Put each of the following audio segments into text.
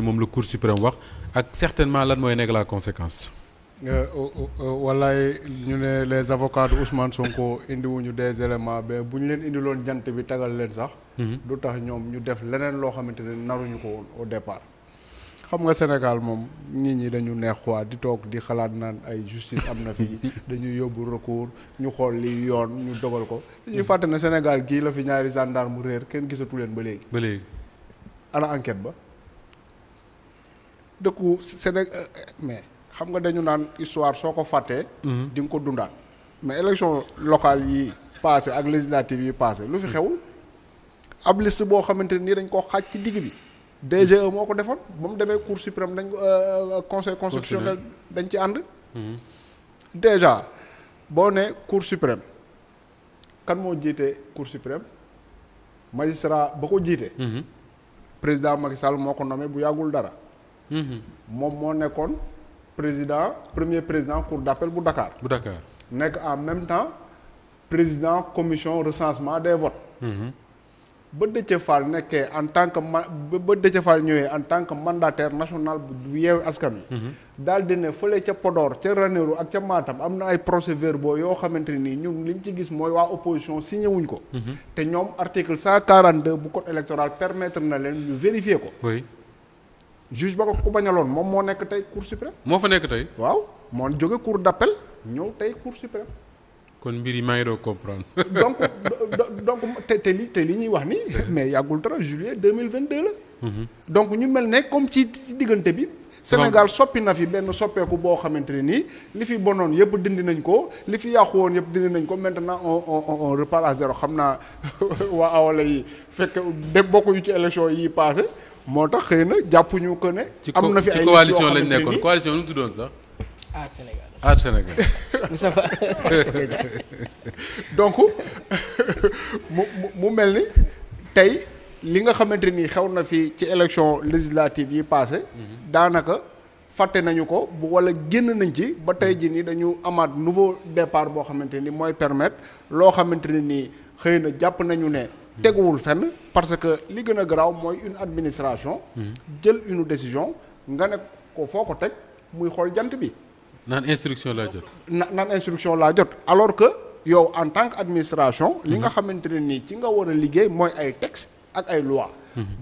moom la Cour suprême wax ak certainement lan mooy nekk la conséquence. wallaay ñu ne les avocats de Ousmane Sonko indiwuñu des éléments mais bu ñu leen indiloon jant bi tagal leen sax. du tax ñoom ñu def leneen loo xamante ne naruñu ko woon au départ. xam nga Sénégal moom nit ñi dañu neex quoi di toog di xalaat naan ay justice am na fii dañuy yóbbu recours ñu xool li yoon ñu dogal ko dañuy fàtte ne Sénégal gii la fi ñaari gendarme mu réer kenn gisatu leen ba léegi. ba léegi. ana enquête ba dëkku Sénégal mais. xam nga dañu naan histoire soo ko fàttee. di nga ko dundaat mais élection locale yi passé ak législative yi passé lu fi xewul ab liste boo xamante ni dañ koo xaaj ci digg bi DGE moo ko defoon ba mu demee cour suprême dañ conseil constitutionnel dañ ci ànd. déjà boo ne cour suprême kan moo jiite cour suprême magistrat ba ko jiite. président Macky Sall moo ko nommé bu yàggul dara. moom moo nekkoon. premier président cour d'appel bu Dakar. nekk en même temps président commission recensement des votes. ba Déthié Fall nekkee en tant que ba Déthié Fall ñëwee en tant que mandataire national bu Yewwi Askan Wi. daal di ne fële ca Podor ca Ranérou ak ca Matam am na ay procès-verbaux yoo xamante ni ñun liñ ci gis mooy waa opposition signé wuñ ko. te ñoom article 142 bu code électoral permettre na leen ñu vérifier ko. oui. juge ba ko ku bañaloon moom moo nekk tey cour suprême. moo fa nekk tey. waaw moo jóge cour d'appel ñëw tey cour suprême. kon mbir yi maa ngi doon comprendre. donc te li ñuy wax ni mais yàggul dara juillet 2022 la. donc ñu mel ne comme ci diggante bi. Sénégal soppi na fi benn soppeeku boo xamante ne nii li fi bonoon yëpp dindi nañ ko li fi yàqu woon yëpp dindi nañ ko maintenant on repart à zéro xam naa waa awala yi fekk de bokkuñu ci élection yi passé moo tax xëy na jàppuñu ko ne. am na fi ay ci coalition lañ nekkoon coalition nu mu tuddoon sax. Aar Sénégal. Aar Sénégal. Moustapha. donc mu mel ni tey li nga xamante ni xew na fi ci élection législative yi passé daanaka fàtte nañu ko wala génn nañ ci ba tey ji ni dañu amaat nouveau départ boo xamante ni mooy permettre loo xamante ne nii xëy na jàpp nañu ne teguwul fenn parce que li gën a garaaw mooy une administration jël une décision nga ne ko foo ko teg muy xool jant bi naan instruction laa jot naan instruction laa jot alors que yow en tant que administration li nga xamante ne nii ci nga war a liggéey mooy ay texte ak ay loi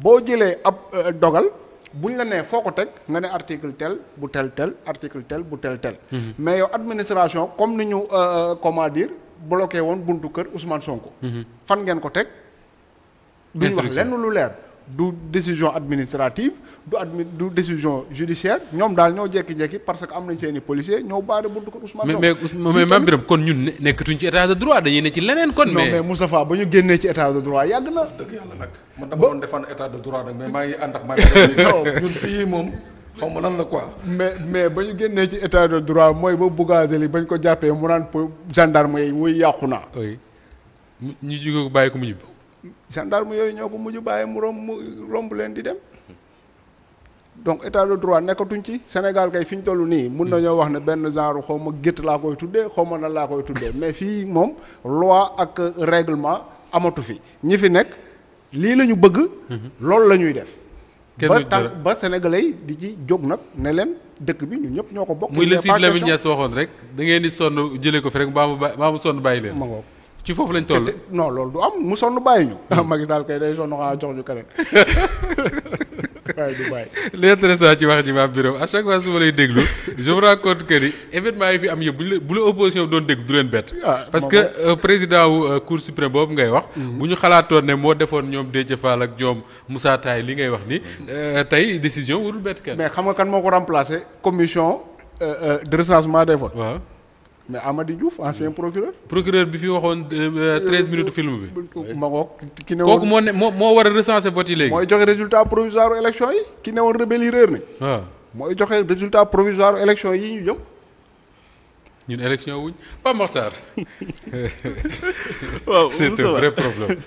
boo jëlee ab dogal buñ la nee foo ko teg nga ne article tel bu tel tel article tel bu tel tel mais yow administration comme ni ñu comment dire bloqué woon buntu kër Ousmane Sonko fan ngeen ko teg duñ wax lenn lu leer du décision administrative du décision judiciaire ñoom daal ñoo jekki-jekki parce que am nañ seeni policier ñoo baare buntu kër Ousmane Sonko mais Mame Birame kon ñun nekkatuñ ci état de droit dañuy ne ci leneen kon mais Moustapha ba ñu génnee ci état de droit yàgg na dëgg yàlla nag man dama doon défendre état de droit nag mais maa ngi ànd ak maa ñun fii moom xaw ma lan la quoi mais ba ñu génnee ci état de droit mooy ba Bougazelli bañ ko jàppee mu naan gendarme yi wuy yàqu naa ñu jóge ko bàyyi ko mu ñibbi gendarme yooyu ñoo ko mujj bàyyi mu romb leen di dem donc état de droit nekkatuñ ci Sénégal kay fi ñu toll nii mun nañoo wax ne benn genre xaw ma gétt laa koy tuddee xaw ma nan laa koy tuddee mais fii moom loi ak règlement amatu fi ñi fi nekk lii la ñu bëgg loolu la ñuy def ba sénégalais yi di ci jóg nag ne leen dëkk bi ñun ñëpp ñoo ko bokk muy le Sidy Lamine Niass waxoon rek da ngeen di sonn jëlee ko fi rek mbaa mu sonn bàyyi leen ma ngoog ci foofu lañ toll. non loolu du am mu sonn bàyyi ñu. Macky Sall kay day sonn xanaa jox ñu keneen waaye du bàyyi. li intéressant ci wax ji Mame Birame à chaque fois su ma lay déglu je me rends compte que ni événement yi fi am yëpp bu la opposition doon dégg du leen bett. parce que président wu cour suprême boobu ngay wax. bu ñu xalaatoon ne moo defoon ñoom Déthié Fall ak ñoom Moussa Taye li ngay wax ni tey décision warul bett kenn. mais xam nga kan moo ko remplacé commission de recensement des votes. waaw. mais Amady Diouf ancien procureur bi fi waxoon 13 minutes film bi. ma ngoog ki ne woon kooku moo war a recenser vote yi léegi. mooy joxe résultat provisoire élection yi ki ne woon rebelle yi réer nañ. waaw mooy joxe résultat provisoire élection yi ñu jëm. ñun élection wuñ pas Mokhtar. waaw c'est un vrai problème.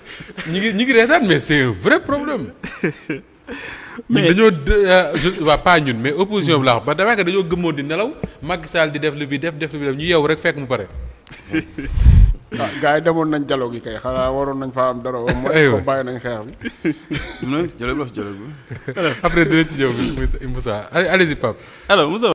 ñi ngi reetaan mais c'est un vrai problème. mais dañoo waa pas ñun mais opposition bi laa wax ba daanaka dañoo gëmmoon di nelaw Macky Sall di def li bi def ñu yeewu rek fekk mu pare. ah gars yi demoon nañ dialogue yi kay xanaa waroon nañ faa am dara au moins Aywa. ko bàyyi nañ xeex bi. dialogue bi. après dinañ ci ñëw bi Moussa allez-y Pape. alors Moussa